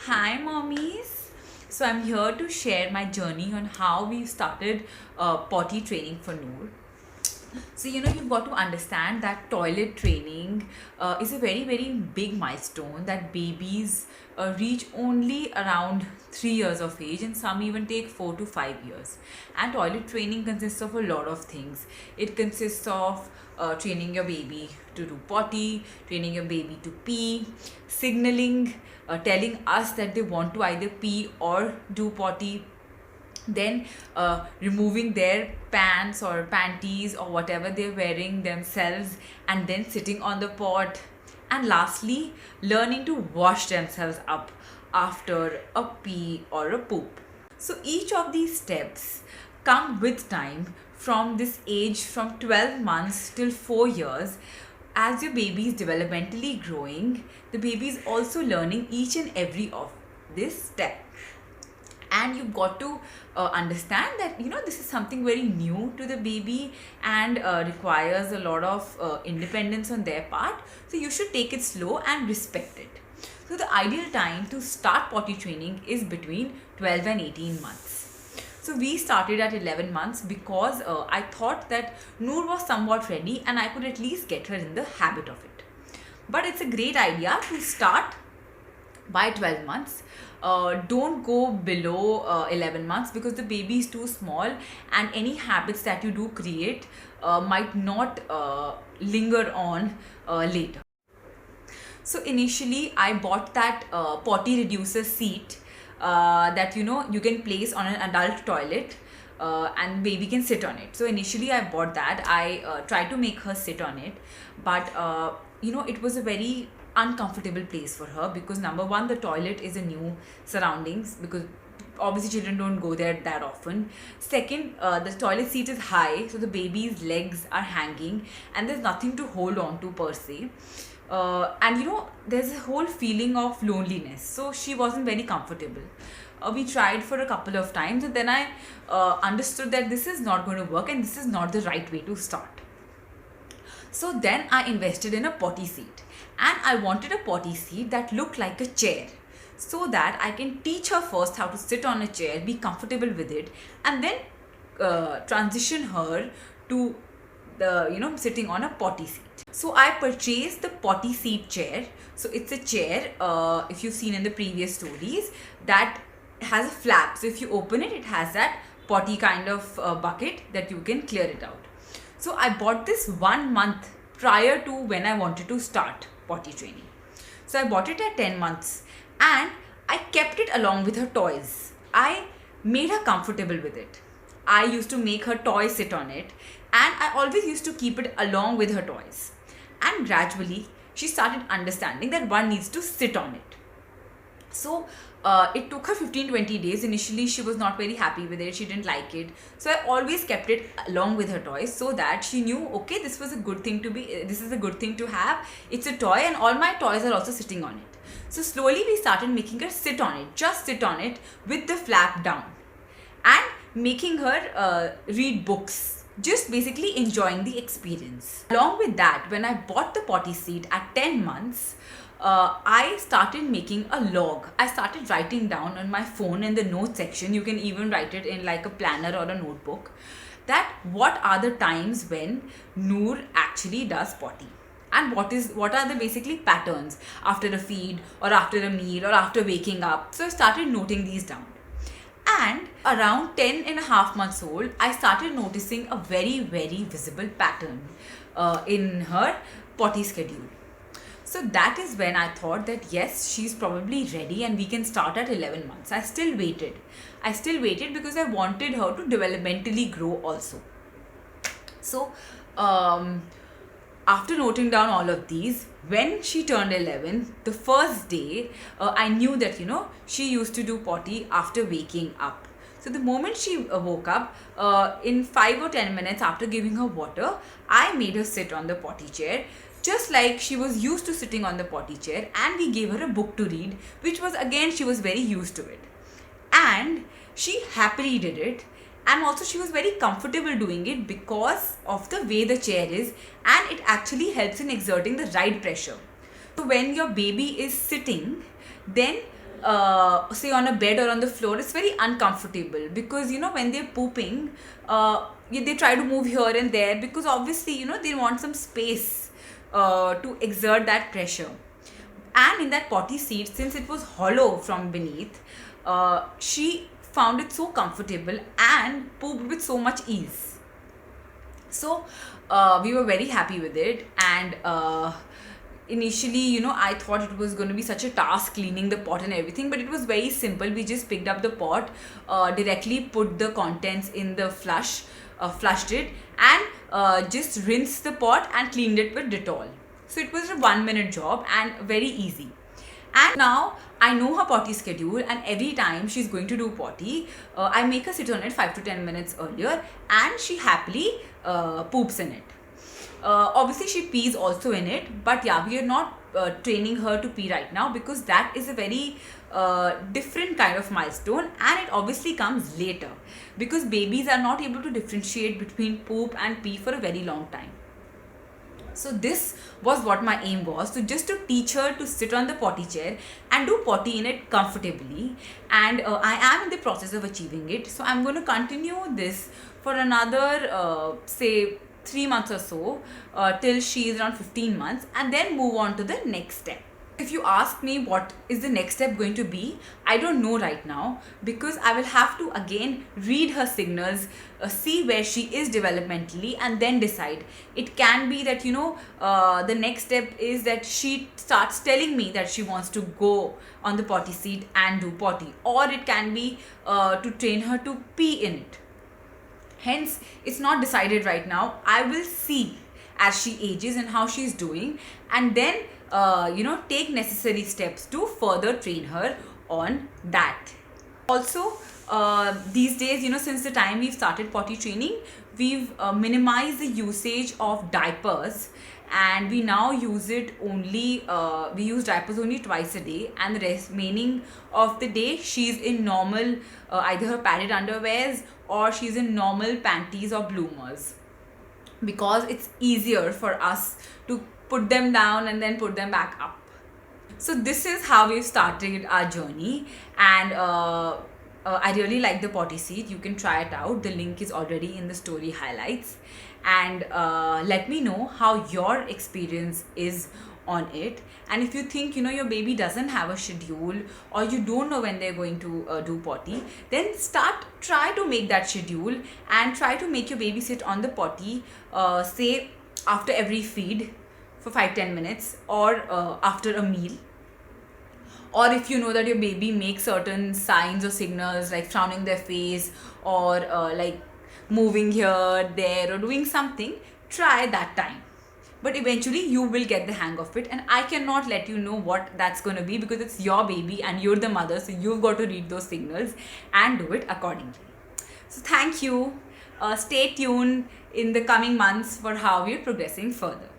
Hi, mommies. So, I'm here to share my journey on how we started potty training for Noor. So, you've got to understand that toilet training is a very, very big milestone that babies reach only around 3 years of age, and some even take 4 to 5 years. And toilet training consists of a lot of things. It consists of training your baby to do potty, training your baby to pee, signaling, telling us that they want to either pee or do potty, then removing their pants or panties or whatever they're wearing themselves, and then sitting on the pot, and lastly learning to wash themselves up after a pee or a poop. So each of these steps come with time, from this age from 12 months till 4 years. As your baby is developmentally growing, the baby is also learning each and every of this step. And you've got to understand that this is something very new to the baby, and requires a lot of independence on their part, so you should take it slow and respect it. So the ideal time to start potty training is between 12 and 18 months. So we started at 11 months because I thought that Noor was somewhat ready and I could at least get her in the habit of it. But it's a great idea to start by 12 months. Don't go below 11 months, because the baby is too small and any habits that you do create might not linger on later. So initially I bought that potty reducer seat that you can place on an adult toilet, and baby can sit on it. So initially I bought that. I tried to make her sit on it, but it was a very uncomfortable place for her, because number one, the toilet is a new surroundings, because obviously children don't go there that often. Second, the toilet seat is high, so the baby's legs are hanging and there's nothing to hold on to per se. And there's a whole feeling of loneliness, so she wasn't very comfortable. We tried for a couple of times, and then I understood that this is not going to work and this is not the right way to start. So then I invested in a potty seat, and I wanted a potty seat that looked like a chair, so that I can teach her first how to sit on a chair, be comfortable with it, and then transition her to the sitting on a potty seat. So I purchased the potty seat chair. So it's a chair, if you've seen in the previous stories, that has a flap. So if you open it, it has that potty kind of bucket that you can clear it out. So I bought this 1 month prior to when I wanted to start potty training. So I bought it at 10 months, and I kept it along with her toys. I made her comfortable with it. I used to make her toy sit on it, and I always used to keep it along with her toys. And gradually she started understanding that one needs to sit on it. So it took her 15-20 days. Initially she was not very happy with it, she didn't like it, so I always kept it along with her toys, so that she knew, okay, this is a good thing to have. It's a toy and all my toys are also sitting on it. So slowly we started making her sit on it, just sit on it with the flap down, and making her read books, just basically enjoying the experience. Along with that, when I bought the potty seat at 10 months, I started making a log. I started writing down on my phone in the notes section. You can even write it in like a planner or a notebook, that what are the times when Noor actually does potty, and what are the basically patterns after a feed or after a meal or after waking up. So I started noting these down. And around 10 and a half months old, I started noticing a very, very visible pattern in her potty schedule. So that is when I thought that yes, she's probably ready and we can start at 11 months. I still waited because I wanted her to developmentally grow also. So after noting down all of these, when she turned 11, the first day, I knew that she used to do potty after waking up. So the moment she woke up, in 5 or 10 minutes after giving her water, I made her sit on the potty chair, just like she was used to sitting on the potty chair, and we gave her a book to read, which was, again, she was very used to it. And she happily did it, and also she was very comfortable doing it because of the way the chair is, and it actually helps in exerting the right pressure. So when your baby is sitting, then say on a bed or on the floor, it's very uncomfortable, because when they're pooping, they try to move here and there, because obviously they want some space to exert that pressure. And in that potty seat, since it was hollow from beneath, she found it so comfortable and pooped with so much ease. So we were very happy with it. And initially, I thought it was going to be such a task cleaning the pot and everything, but it was very simple. We just picked up the pot, directly put the contents in the flushed it, and just rinsed the pot and cleaned it with Dettol. So it was a 1 minute job and very easy. And now I know her potty schedule, and every time she's going to do potty, I make her sit on it 5 to 10 minutes earlier, and she happily poops in it. Obviously, she pees also in it, but yeah, we are not training her to pee right now, because that is a very different kind of milestone, and it obviously comes later, because babies are not able to differentiate between poop and pee for a very long time. So this was what my aim was, to just to teach her to sit on the potty chair and do potty in it comfortably. And I am in the process of achieving it. So I'm going to continue this for another say 3 months or so, till she is around 15 months, and then move on to the next step. If you ask me what is the next step going to be, I don't know right now, because I will have to again read her signals, see where she is developmentally, and then decide. It can be that the next step is that she starts telling me that she wants to go on the potty seat and do potty, or it can be to train her to pee in it. Hence, it's not decided right now. I will see as she ages and how she's doing, and then take necessary steps to further train her on that. Also, these days, since the time we've started potty training, we've minimized the usage of diapers, and we now use it only, we use diapers only twice a day, and the remaining of the day she's in normal, either her padded underwears or she's in normal panties or bloomers, because it's easier for us to put them down and then put them back up. So this is how we've started our journey, and I really like the potty seat. You can try it out. The link is already in the story highlights, and let me know how your experience is on it. And if you think your baby doesn't have a schedule, or you don't know when they're going to do potty, then try to make that schedule, and try to make your baby sit on the potty, say after every feed for 5-10 minutes, or after a meal. Or if you know that your baby makes certain signs or signals, like frowning their face, or like moving here, there, or doing something, try that time. But eventually you will get the hang of it, and I cannot let you know what that's going to be, because it's your baby and you're the mother, so you've got to read those signals and do it accordingly. So thank you. Stay tuned in the coming months for how we're progressing further.